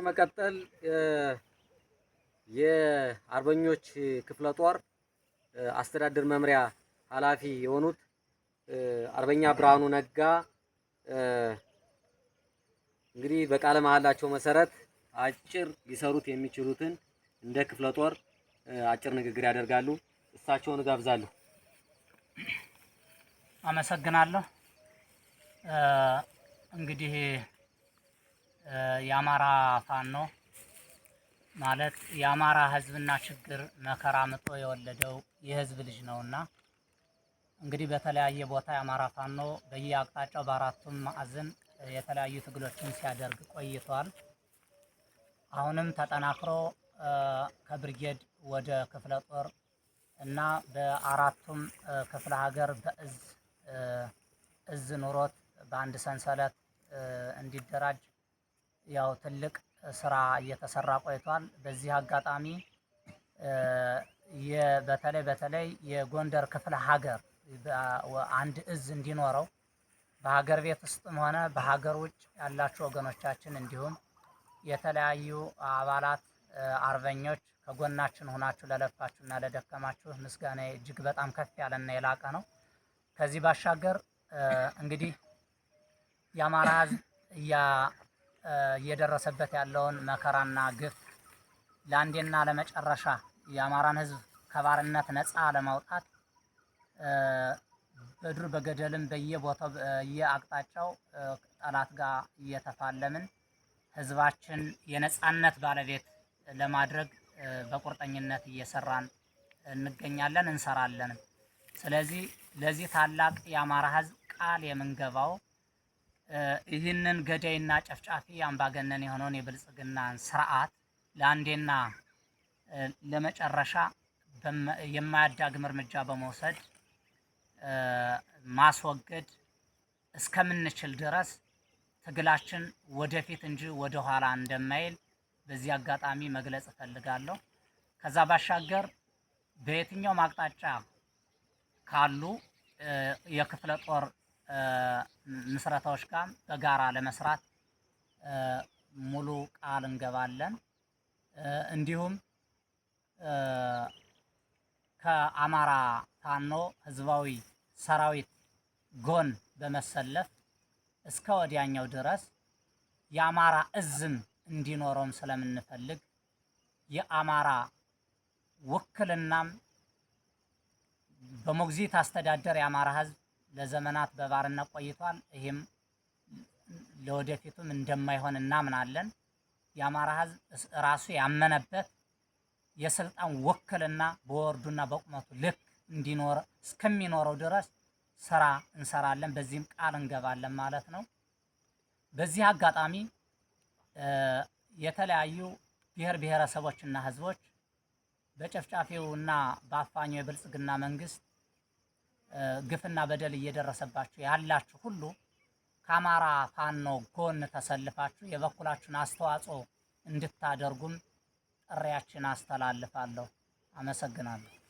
በመቀጠል የአርበኞች ክፍለ ጦር አስተዳደር መምሪያ ኃላፊ የሆኑት አርበኛ ብርሃኑ ነጋ እንግዲህ በቃለ መሃላቸው መሰረት አጭር ሊሰሩት የሚችሉትን እንደ ክፍለ ጦር አጭር ንግግር ያደርጋሉ። እሳቸውን እጋብዛለሁ። አመሰግናለሁ። እንግዲህ የአማራ ፋኖ ማለት የአማራ ሕዝብና ችግር መከራ ምጦ የወለደው የሕዝብ ልጅ ነውና እንግዲህ በተለያየ ቦታ የአማራ ፋኖ በየአቅጣጫው በአራቱም ማዕዘን የተለያዩ ትግሎችን ሲያደርግ ቆይቷል። አሁንም ተጠናክሮ ከብርጌድ ወደ ክፍለ ጦር እና በአራቱም ክፍለ ሀገር በእዝ ኑሮት በአንድ ሰንሰለት እንዲደራጅ ያው ትልቅ ስራ እየተሰራ ቆይቷል። በዚህ አጋጣሚ በተለይ የጎንደር ክፍለ ሀገር አንድ እዝ እንዲኖረው በሀገር ቤት ውስጥም ሆነ በሀገር ውጭ ያላችሁ ወገኖቻችን እንዲሁም የተለያዩ አባላት አርበኞች ከጎናችን ሆናችሁ ለለፋችሁና ለደከማችሁ ምስጋና እጅግ በጣም ከፍ ያለና የላቀ ነው። ከዚህ ባሻገር እንግዲህ የአማራ ሕዝብ እየደረሰበት ያለውን መከራና ግፍ ለአንዴና ለመጨረሻ የአማራን ሕዝብ ከባርነት ነፃ ለማውጣት በዱር በገደልም በየቦታው በየአቅጣጫው ጠላት ጋር እየተፋለምን ሕዝባችን የነፃነት ባለቤት ለማድረግ በቁርጠኝነት እየሰራን እንገኛለን፣ እንሰራለንም። ስለዚህ ለዚህ ታላቅ የአማራ ሕዝብ ቃል የምንገባው ይህንን ገዳይና ጨፍጫፊ አምባገነን የሆነውን የብልጽግናን ስርዓት ለአንዴና ለመጨረሻ የማያዳግም እርምጃ በመውሰድ ማስወገድ እስከምንችል ድረስ ትግላችን ወደፊት እንጂ ወደ ኋላ እንደማይል በዚህ አጋጣሚ መግለጽ እፈልጋለሁ። ከዛ ባሻገር በየትኛውም አቅጣጫ ካሉ የክፍለ ጦር ምስረታዎች ጋር በጋራ ለመስራት ሙሉ ቃል እንገባለን። እንዲሁም ከአማራ ፋኖ ህዝባዊ ሰራዊት ጎን በመሰለፍ እስከ ወዲያኛው ድረስ የአማራ እዝም እንዲኖረውም ስለምንፈልግ የአማራ ውክልናም በሞግዚት አስተዳደር የአማራ ህዝብ ለዘመናት በባርነት ቆይቷል። ይሄም ለወደፊቱም እንደማይሆን እናምናለን። የአማራ ህዝብ ራሱ ያመነበት የስልጣን ውክልና በወርዱና በቁመቱ ልክ እንዲኖር እስከሚኖረው ድረስ ስራ እንሰራለን። በዚህም ቃል እንገባለን ማለት ነው። በዚህ አጋጣሚ የተለያዩ ብሔር ብሔረሰቦችና ህዝቦች በጨፍጫፊውና በአፋኙ የብልጽግና መንግስት ግፍና በደል እየደረሰባችሁ ያላችሁ ሁሉ ከአማራ ፋኖ ጎን ተሰልፋችሁ የበኩላችሁን አስተዋጽኦ እንድታደርጉም ጥሪያችን አስተላልፋለሁ። አመሰግናለሁ።